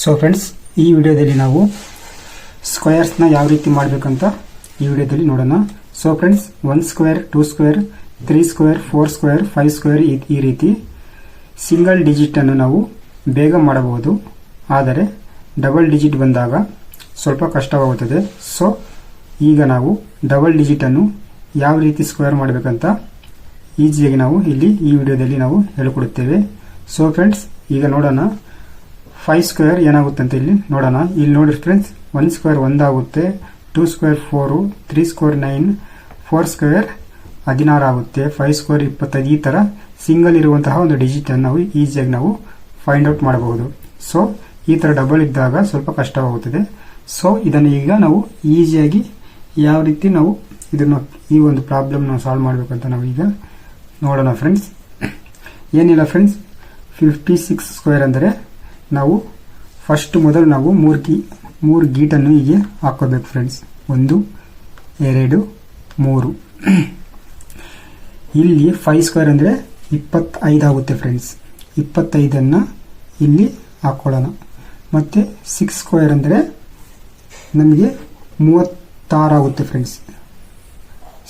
So friends, ಈ ವಿಡಿಯೋದಲ್ಲಿ ನಾವು ಸ್ಕ್ವೇರ್ಸ್ನ ಯಾವ ರೀತಿ ಮಾಡಬೇಕಂತ ಈ ವಿಡಿಯೋದಲ್ಲಿ ನೋಡೋಣ. So friends, 1 square, 2 square, 3 square, 4 square, 5 square ಈ ರೀತಿ ಸಿಂಗಲ್ ಡಿಜಿಟ್ ಅನ್ನು ನಾವು ಬೇಗ ಮಾಡಬಹುದು. ಆದರೆ ಡಬಲ್ ಡಿಜಿಟ್ ಬಂದಾಗ ಸ್ವಲ್ಪ ಕಷ್ಟವಾಗುತ್ತದೆ. ಸೊ ಈಗ ನಾವು ಡಬಲ್ ಡಿಜಿಟ್ ಅನ್ನು ಯಾವ ರೀತಿ ಸ್ಕ್ವೇರ್ ಮಾಡಬೇಕಂತ ಈಸಿಯಾಗಿ ನಾವು ಇಲ್ಲಿ ಈ ವಿಡಿಯೋದಲ್ಲಿ ನಾವು ಹೇಳಿಕೊಡುತ್ತೇವೆ. ಸೊ ಫ್ರೆಂಡ್ಸ್, ಈಗ ನೋಡೋಣ 5 ಸ್ಕ್ವೇರ್ ಏನಾಗುತ್ತೆ ಅಂತ ಇಲ್ಲಿ ನೋಡೋಣ. ಇಲ್ಲಿ ನೋಡಿ ಫ್ರೆಂಡ್ಸ್, 1 ಸ್ಕ್ವೇರ್ 1 ಆಗುತ್ತೆ, 2 ಸ್ಕ್ವೇರ್ 4, 3 ಸ್ಕ್ವೇರ್ 9, 4 ಸ್ಕ್ವೇರ್ 16 ಆಗುತ್ತೆ, 5 ಸ್ಕ್ವೇರ್ 25. ಈ ತರ ಸಿಂಗಲ್ ಇರುವಂತಹ ಒಂದು ಡಿಜಿಟ್ ಅನ್ನು ನಾವು ಈಸಿಯಾಗಿ ನಾವು ಫೈಂಡ್ ಔಟ್ ಮಾಡಬಹುದು. ಸೊ ಈ ತರ ಡಬಲ್ ಇದ್ದಾಗ ಸ್ವಲ್ಪ ಕಷ್ಟವಾಗುತ್ತದೆ. ಸೊ ಇದನ್ನು ಈಗ ನಾವು ಈಸಿಯಾಗಿ ಯಾವ ರೀತಿ ನಾವು ಇದನ್ನು ಈ ಒಂದು ಪ್ರಾಬ್ಲಮ್ ನಾವು ಸಾಲ್ವ್ ಮಾಡಬೇಕಂತ ನಾವು ಈಗ ನೋಡೋಣ ಫ್ರೆಂಡ್ಸ್. ಏನಿಲ್ಲ ಫ್ರೆಂಡ್ಸ್, 56 ಸ್ಕ್ವೇರ್ ಅಂದರೆ ನಾವು ಫಸ್ಟ್ ಮೊದಲು ನಾವು ಮೂರು ಗೀಟನ್ನು ಹೀಗೆ ಹಾಕೋಬೇಕು ಫ್ರೆಂಡ್ಸ್. 1 2 3. ಇಲ್ಲಿ 5 ಸ್ಕ್ವೇರ್ ಅಂದರೆ 25 ಆಗುತ್ತೆ ಫ್ರೆಂಡ್ಸ್. 25ಅನ್ನು ಇಲ್ಲಿ ಹಾಕೊಳ್ಳೋಣ. ಮತ್ತೆ 6 ಸ್ಕ್ವೇರ್ ಅಂದರೆ ನಮಗೆ 36 ಆಗುತ್ತೆ ಫ್ರೆಂಡ್ಸ್.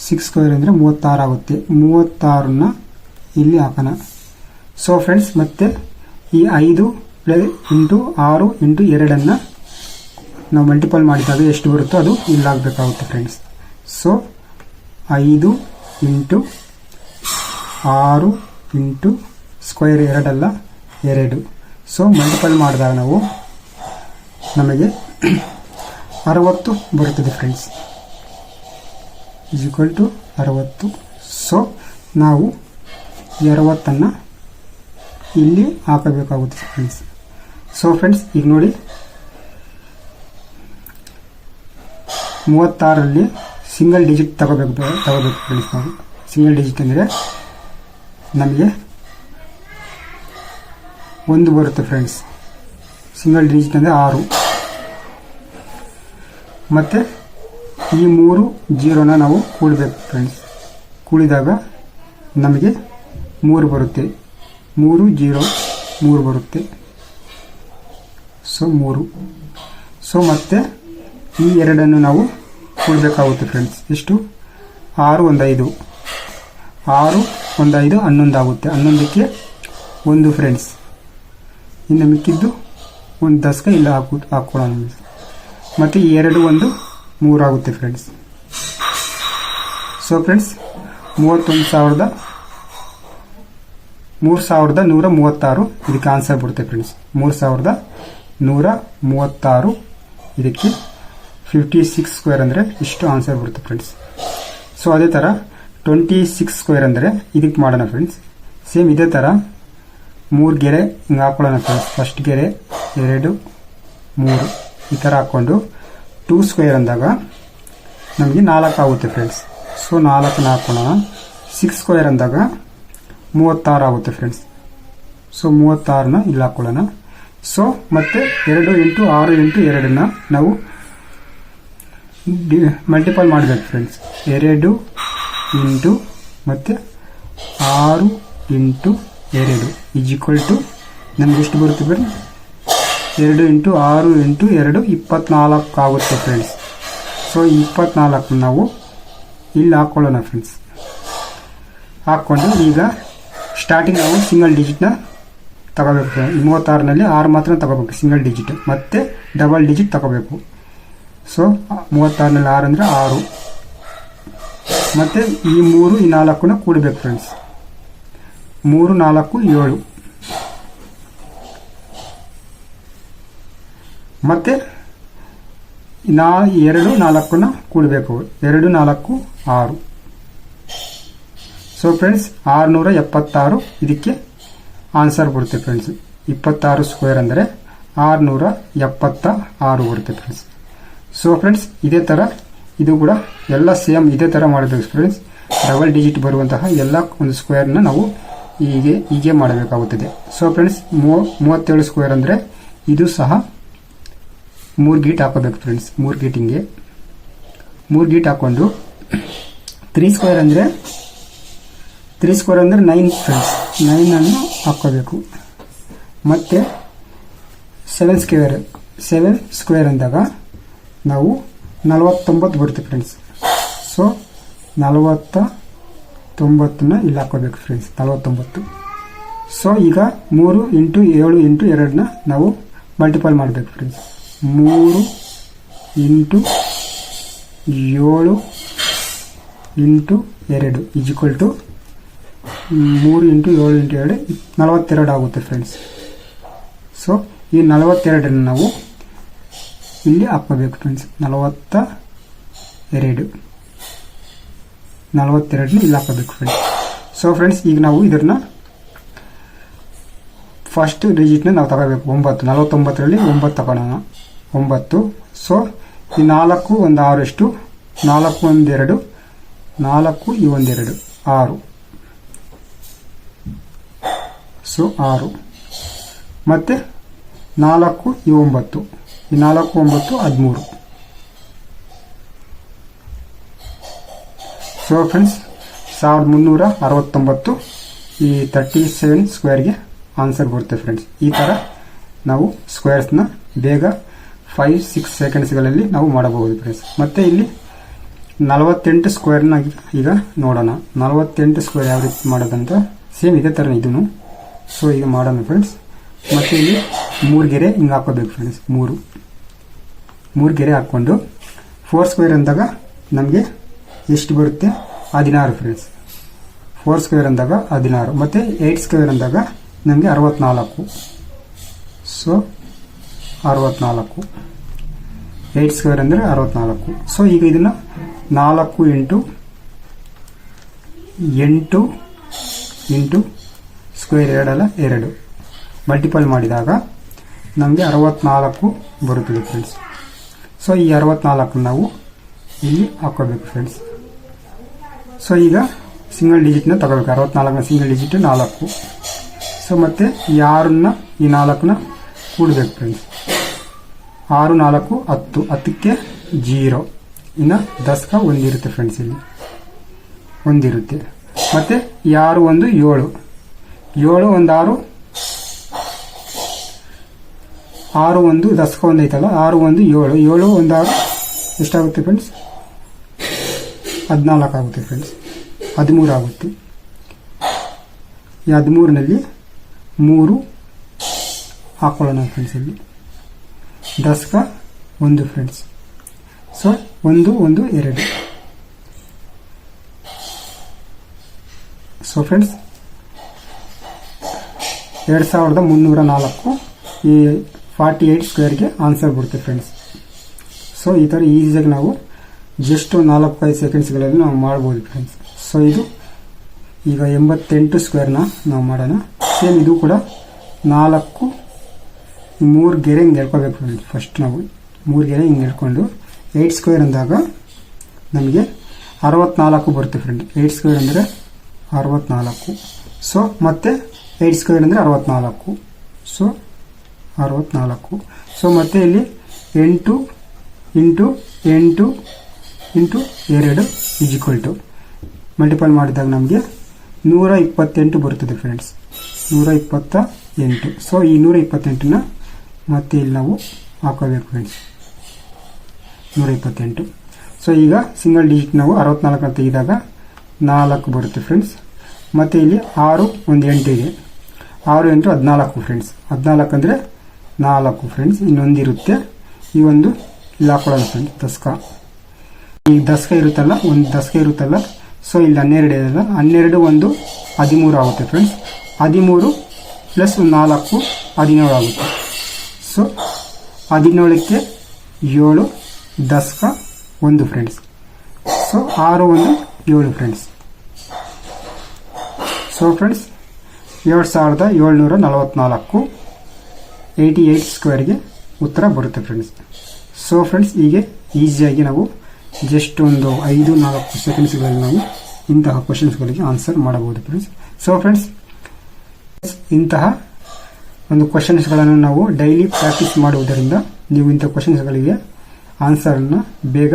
6 ಸ್ಕ್ವೇರ್ ಅಂದರೆ 36 ಆಗುತ್ತೆ. 36ನ್ನ ಇಲ್ಲಿ ಹಾಕೋಣ. ಸೊ ಫ್ರೆಂಡ್ಸ್, ಮತ್ತೆ ಈ 5 ಇಂಟು 6 ಇಂಟು 2 ನಾವು ಮಲ್ಟಿಪಲ್ ಮಾಡಿದಾಗ ಎಷ್ಟು ಬರುತ್ತೋ ಅದು ಇಲ್ಲಿ ಆಗಬೇಕಾಗುತ್ತೆ friends. So 5 into 6 into square 2 2. So multiple ಮಾಡಿದಾಗ ನಾವು ನಮಗೆ 60 ಬರುತ್ತದೆ ಫ್ರೆಂಡ್ಸ್. Equal to 60. ಸೊ ನಾವು 60ಅನ್ನು ಇಲ್ಲಿ ಹಾಕಬೇಕಾಗುತ್ತೆ ಫ್ರೆಂಡ್ಸ್. ಸೊ ಫ್ರೆಂಡ್ಸ್, ಈಗ ನೋಡಿ 36ರಲ್ಲಿ ಸಿಂಗಲ್ ಡಿಜಿಟ್ ತಗೋಬೇಕು ಫ್ರೆಂಡ್ಸ್. ನಾವು ಸಿಂಗಲ್ ಡಿಜಿಟ್ ಅಂದರೆ ನಮಗೆ 1 ಬರುತ್ತೆ ಫ್ರೆಂಡ್ಸ್. ಸಿಂಗಲ್ ಡಿಜಿಟ್ ಅಂದರೆ 6. ಮತ್ತೆ ಈ 3 0ನ ನಾವು ಕೂಡಬೇಕು ಫ್ರೆಂಡ್ಸ್. ಕೂಡಿದಾಗ ನಮಗೆ 3 ಬರುತ್ತೆ. 3 0 3 ಬರುತ್ತೆ. ಸೊ 3. ಸೊ ಮತ್ತೆ ಈ 2 ನಾವು ಕೂಡಬೇಕಾಗುತ್ತೆ ಫ್ರೆಂಡ್ಸ್. ಎಷ್ಟು? 6 1 5. 6 1 5 11 ಆಗುತ್ತೆ. 11ಕ್ಕೆ 1 ಫ್ರೆಂಡ್ಸ್. ಇನ್ನು ಮಿಕ್ಕಿದ್ದು 1 ದಶಕ ಇಲ್ಲ ಹಾಕೊಳ್ಳೋಣ. ಮತ್ತೆ 2 1 3 ಆಗುತ್ತೆ ಫ್ರೆಂಡ್ಸ್. ಸೊ ಫ್ರೆಂಡ್ಸ್, 3136 ಇದಕ್ಕೆ ಆನ್ಸರ್ ಬರುತ್ತೆ ಫ್ರೆಂಡ್ಸ್. 3136 ಇದಕ್ಕೆ 56 ಸ್ಕ್ವೇರ್ ಅಂದರೆ ಇಷ್ಟು ಆನ್ಸರ್ ಬರುತ್ತೆ ಫ್ರೆಂಡ್ಸ್. ಸೊ ಅದೇ ಥರ 26 ಸ್ಕ್ವೇರ್ ಅಂದರೆ ಇದಕ್ಕೆ ಮಾಡೋಣ ಫ್ರೆಂಡ್ಸ್. ಸೇಮ್ ಇದೇ ಥರ 3 ಗೆರೆ ಹಿಂಗೆ ಹಾಕೊಳ್ಳೋಣ ಫ್ರೆಂಡ್ಸ್. ಫಸ್ಟ್ ಗೆರೆ 2 3 ಈ ಥರ ಹಾಕ್ಕೊಂಡು 2 ಸ್ಕ್ವೇರ್ ಅಂದಾಗ ನಮಗೆ 4 ಆಗುತ್ತೆ ಫ್ರೆಂಡ್ಸ್. ಸೊ 4ನ್ನ ಹಾಕೊಳ್ಳೋಣ. 6 ಸ್ಕ್ವೇರ್ ಅಂದಾಗ 36 ಆಗುತ್ತೆ ಫ್ರೆಂಡ್ಸ್. ಸೊ 36ನ ಇಲ್ಲಿ ಹಾಕೊಳ್ಳೋಣ. ಸೊ ಮತ್ತೆ 2 ಇಂಟು 6 ಇಂಟು 2ನ್ನ ನಾವು ಮಲ್ಟಿಪಲ್ ಮಾಡಬೇಕು ಫ್ರೆಂಡ್ಸ್. 2 ಇಂಟು ಮತ್ತೆ 6 ಇಂಟು 2 ಈಕ್ವಲ್ ಟು ನಮ್ಗೆ ಎಷ್ಟು ಬರುತ್ತೆ ಬರೀ 2 ಇಂಟು 6 ಇಂಟು 2 24 ಆಗುತ್ತೆ ಫ್ರೆಂಡ್ಸ್. ಸೊ 24 ನಾವು ಇಲ್ಲಿ ಹಾಕೊಳ್ಳೋಣ ಫ್ರೆಂಡ್ಸ್. ಹಾಕ್ಕೊಂಡು ಈಗ ಸ್ಟಾರ್ಟಿಂಗ್ ನಾವು ಸಿಂಗಲ್ ಡಿಜಿಟ್ನ ತಗೋಬೇಕು. 36ನಲ್ಲಿ 6 ಮಾತ್ರ ತಗೋಬೇಕು ಸಿಂಗಲ್ ಡಿಜಿಟ್. ಮತ್ತೆ ಡಬಲ್ ಡಿಜಿಟ್ ತಗೋಬೇಕು. ಸೊ 36ನಲ್ಲಿ 6 ಅಂದರೆ 6. ಮತ್ತೆ ಈ 3 ಈ 4ನ ಕೂಡಬೇಕು ಫ್ರೆಂಡ್ಸ್. 3 4 7. ಮತ್ತೆ 2 4ನ ಕೂಡಬೇಕು. 2 4 6. ಸೊ ಫ್ರೆಂಡ್ಸ್, 676 ಇದಕ್ಕೆ ಆನ್ಸರ್ ಬರುತ್ತೆ ಫ್ರೆಂಡ್ಸ್. 26 ಸ್ಕ್ವೇರ್ ಅಂದರೆ 676 ಬರುತ್ತೆ ಫ್ರೆಂಡ್ಸ್. ಸೊ ಫ್ರೆಂಡ್ಸ್, ಇದೇ ಥರ ಇದು ಕೂಡ ಎಲ್ಲ ಸೇಮ್ ಇದೇ ಥರ ಮಾಡಬೇಕು ಫ್ರೆಂಡ್ಸ್. ಡಬಲ್ ಡಿಜಿಟ್ ಬರುವಂತಹ ಎಲ್ಲ ಒಂದು ಸ್ಕ್ವೇರ್ನ ನಾವು ಹೀಗೆ ಮಾಡಬೇಕಾಗುತ್ತದೆ. ಸೊ ಫ್ರೆಂಡ್ಸ್, 37 ಸ್ಕ್ವೇರ್ ಅಂದರೆ ಇದು ಸಹ 3 ಗೀಟ್ ಹಾಕೋಬೇಕು ಫ್ರೆಂಡ್ಸ್. 3 ಗೀಟಿಂಗೆ 3 ಗೀಟ್ ಹಾಕೊಂಡು 3 ಸ್ಕ್ವೇರ್ ಅಂದರೆ 9 ಫ್ರೆಂಡ್ಸ್. 9 ಅನ್ನು ಹಾಕೋಬೇಕು. ಮತ್ತೆ 7 ಸ್ಕ್ವೇರ್ ಅಂದಾಗ ನಾವು 49 ಬರುತ್ತೆ ಫ್ರೆಂಡ್ಸ್. ಸೊ 49ನ ಇಲ್ಲಿ ಹಾಕೋಬೇಕು ಫ್ರೆಂಡ್ಸ್, 49. ಸೊ ಈಗ 3 × 7 × 2ನ ನಾವು ಮಲ್ಟಿಪಲ್ ಮಾಡಬೇಕು ಫ್ರೆಂಡ್ಸ್. 3 × 7 × 2 ಈಜ್ವಲ್ ಟು 3 × 7 × 2 42 ಆಗುತ್ತೆ ಫ್ರೆಂಡ್ಸ್. ಸೊ ಈ 42ನ ನಾವು ಇಲ್ಲಿ ಹಾಕೋಬೇಕು ಫ್ರೆಂಡ್ಸ್. 42ನ ಇಲ್ಲಿ ಹಾಕೋಬೇಕು ಫ್ರೆಂಡ್ಸ್. ಸೊ ಫ್ರೆಂಡ್ಸ್ ಈಗ ನಾವು ಇದನ್ನ ಫಸ್ಟ್ ಡಿಜಿಟ್ನ ನಾವು ತಗೋಬೇಕು 9. 49ರಲ್ಲಿ 9 ತಗೊಳ್ಳೋಣ, 9. ಸೊ ಈ 4 ಒಂದು 6 ಎಷ್ಟು, 4 ಒಂದು 2, 4 ಈ ಒಂದು 2 6. ಸೊ 6 ಮತ್ತೆ 4 ಈ 9, ಈ 4 9 13. ಸೊ ಫ್ರೆಂಡ್ಸ್ 1369 ಈ 37 ಸ್ಕ್ವೇರ್ಗೆ ಆನ್ಸರ್ ಬರುತ್ತೆ ಫ್ರೆಂಡ್ಸ್. ಈ ಥರ ನಾವು ಸ್ಕ್ವೇರ್ಸ್ನ ಬೇಗ 5-6 ಸೆಕೆಂಡ್ಸ್ಗಳಲ್ಲಿ ನಾವು ಮಾಡಬಹುದು ಫ್ರೆಂಡ್ಸ್. ಮತ್ತೆ ಇಲ್ಲಿ 48 ಸ್ಕ್ವೇರ್ನ ಈಗ ನೋಡೋಣ. 48 ಸ್ಕ್ವೇರ್ ಯಾವ ರೀತಿ ಮಾಡೋದಂತ ಸೇಮ್ ಇದೇ ಥರ ಇದೂ. ಸೊ ಈಗ ಮಾಡೋಣ ಫ್ರೆಂಡ್ಸ್. ಮತ್ತೆ ಇಲ್ಲಿ 3 ಗೆರೆ ಹಿಂಗೆ ಹಾಕೋಬೇಕು ಫ್ರೆಂಡ್ಸ್. 3 ಗೆರೆ ಹಾಕ್ಕೊಂಡು 4 ಸ್ಕ್ವೇರ್ ಅಂದಾಗ ನಮಗೆ ಎಷ್ಟು ಬರುತ್ತೆ, 16 ಫ್ರೆಂಡ್ಸ್. 4 ಸ್ಕ್ವೇರ್ ಅಂದಾಗ 16 ಮತ್ತು 8 ಸ್ಕ್ವೇರ್ ಅಂದಾಗ ನಮಗೆ 64. ಸೊ 64, 8 ಸ್ಕ್ವೇರ್ ಅಂದರೆ 64. ಸೊ ಈಗ ಇದನ್ನು 4 × 8 ಸ್ಕ್ವೇರ್ 2 ಮಲ್ಟಿಪಲ್ ಮಾಡಿದಾಗ ನಮಗೆ 64 ಬರುತ್ತದೆ ಫ್ರೆಂಡ್ಸ್. ಸೊ ಈ 64 ನಾವು ಇಲ್ಲಿ ಹಾಕೋಬೇಕು ಫ್ರೆಂಡ್ಸ್. ಸೊ ಈಗ ಸಿಂಗಲ್ ಡಿಜಿಟ್ನ ತಗೋಬೇಕು. 64ನ ಸಿಂಗಲ್ ಡಿಜಿಟ್ 4. ಸೊ ಮತ್ತೆ ಈ 6ನ ಈ 4ನ ಕೂಡಬೇಕು ಫ್ರೆಂಡ್ಸ್. 6 4 10, 10ಕ್ಕೆ 0, ಇನ್ನು 10ಗೆ 1 ಇರುತ್ತೆ ಫ್ರೆಂಡ್ಸ್. ಇಲ್ಲಿ 1 ಇರುತ್ತೆ. ಮತ್ತೆ 6 1 7, 7 1 6, 6 1 10ಗೆ 1 ಐತಲ್ಲ, 6 1 7, 7 1 6 ಎಷ್ಟಾಗುತ್ತೆ ಫ್ರೆಂಡ್ಸ್, 14 ಆಗುತ್ತೆ ಫ್ರೆಂಡ್ಸ್. 13 ಆಗುತ್ತೆ. ಈ 13ನಲ್ಲಿ 3 ಹಾಕೊಳ್ಳೋಣ ಫ್ರೆಂಡ್ಸ್. ಇಲ್ಲಿ 10ಗೆ 1 ಫ್ರೆಂಡ್ಸ್. ಸೊ 1 1 2. ಸೊ ಫ್ರೆಂಡ್ಸ್ 2304 ಈ 48 ಸ್ಕ್ವೇರ್ಗೆ ಆನ್ಸರ್ ಬರುತ್ತೆ ಫ್ರೆಂಡ್ಸ್. ಸೊ ಈ ಥರ ಈಸಿಯಾಗಿ ನಾವು ಜಸ್ಟ್ 4-5 ಸೆಕೆಂಡ್ಸ್ಗಳಲ್ಲಿ ನಾವು ಮಾಡ್ಬೋದು ಫ್ರೆಂಡ್ಸ್. ಸೊ ಇದು ಈಗ 88 ಸ್ಕ್ವೇರ್ನ ನಾವು ಮಾಡೋಣ. ಸೇಮ್ ಇದು ಕೂಡ 4 3 ಗೆರೆ ಹಿಂಗೆ ಎಳ್ಕೋಬೇಕು ಫ್ರೆಂಡ್ಸ್. ಫಸ್ಟ್ ನಾವು 3 ಗೆರೆ ಹಿಂಗೆ ಎಳ್ಕೊಂಡು 8 ಸ್ಕ್ವೇರ್ ಅಂದಾಗ ನಮಗೆ 64 ಬರುತ್ತೆ ಫ್ರೆಂಡ್. 8 ಸ್ಕ್ವೇರ್ ಅಂದರೆ 64. ಸೊ ಮತ್ತೆ 8 ಸ್ಕ್ವೇರ್ ಅಂದರೆ 64. ಸೊ 64. ಸೊ ಮತ್ತೆ ಇಲ್ಲಿ 8 × 8 × 2 ಮಲ್ಟಿಪಲ್ ಮಾಡಿದಾಗ ನಮಗೆ 128 ಬರುತ್ತದೆ ಫ್ರೆಂಡ್ಸ್. 128. ಸೊ ಈ 128ನ ಮತ್ತೆ ಇಲ್ಲಿ ನಾವು ಹಾಕೋಬೇಕು ಫ್ರೆಂಡ್ಸ್. 128. ಸೊ ಈಗ ಸಿಂಗಲ್ ಡಿಜಿಟ್ ನಾವು 64 ತೆಗೆದಾಗ 4 ಬರುತ್ತೆ ಫ್ರೆಂಡ್ಸ್. ಮತ್ತು ಇಲ್ಲಿ 6 1 8 ಇದೆ. 6 8 14 ಫ್ರೆಂಡ್ಸ್. 14 ಅಂದರೆ 4 ಫ್ರೆಂಡ್ಸ್. ಇನ್ನೊಂದು ಇರುತ್ತೆ, ಈ ಒಂದು ಇಲ್ಲಿ ಹಾಕೊಳ್ಳೋಣ ಫ್ರೆಂಡ್ಸ್. 10 ಈಗ 10 ಇರುತ್ತಲ್ಲ, ಒಂದು 10 ಇರುತ್ತಲ್ಲ. ಸೊ ಇಲ್ಲಿ 12 ಇದೆಯಲ್ಲ, 12 1 13 ಆಗುತ್ತೆ ಫ್ರೆಂಡ್ಸ್. 13 ಪ್ಲಸ್ 4 17 ಆಗುತ್ತೆ. ಸೊ 17ಕ್ಕೆ 7 10ಗೆ 1 friends. So 6 1 7 friends. So friends 7744 88 ಸ್ಕ್ವೇರ್ಗೆ ಉತ್ತರ ಬರುತ್ತೆ ಫ್ರೆಂಡ್ಸ್. ಸೊ ಫ್ರೆಂಡ್ಸ್ ಹೀಗೆ ಈಸಿಯಾಗಿ ನಾವು ಜಸ್ಟ್ ಒಂದು 5-4 ಸೆಕೆಂಡ್ಸ್ಗಳಲ್ಲಿ ನಾವು ಇಂತಹ ಕ್ವಶನ್ಸ್ಗಳಿಗೆ ಆನ್ಸರ್ ಮಾಡಬಹುದು ಫ್ರೆಂಡ್ಸ್. ಸೊ ಫ್ರೆಂಡ್ಸ್ ಇಂತಹ ಒಂದು ಕ್ವಶನ್ಸ್ಗಳನ್ನು ನಾವು ಡೈಲಿ ಪ್ರಾಕ್ಟೀಸ್ ಮಾಡುವುದರಿಂದ ನೀವು ಇಂಥ ಕ್ವಶನ್ಸ್ಗಳಿಗೆ ಆನ್ಸರನ್ನು ಬೇಗ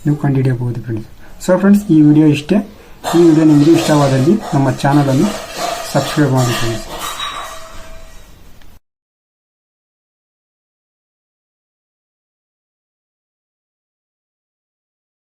ನೀವು ಕಂಡುಹಿಡಿಯಬಹುದು ಫ್ರೆಂಡ್ಸ್. ಸೊ ಫ್ರೆಂಡ್ಸ್ ಈ ವಿಡಿಯೋ ಇಷ್ಟೇ. ಈ ವಿಡಿಯೋ ನಿಮಗೆ ಇಷ್ಟವಾದಲ್ಲಿ ನಮ್ಮ ಚಾನಲನ್ನು ಸಬ್ಸ್ಕ್ರೈಬ್ ಮಾಡಿ ಫ್ರೆಂಡ್ಸ್.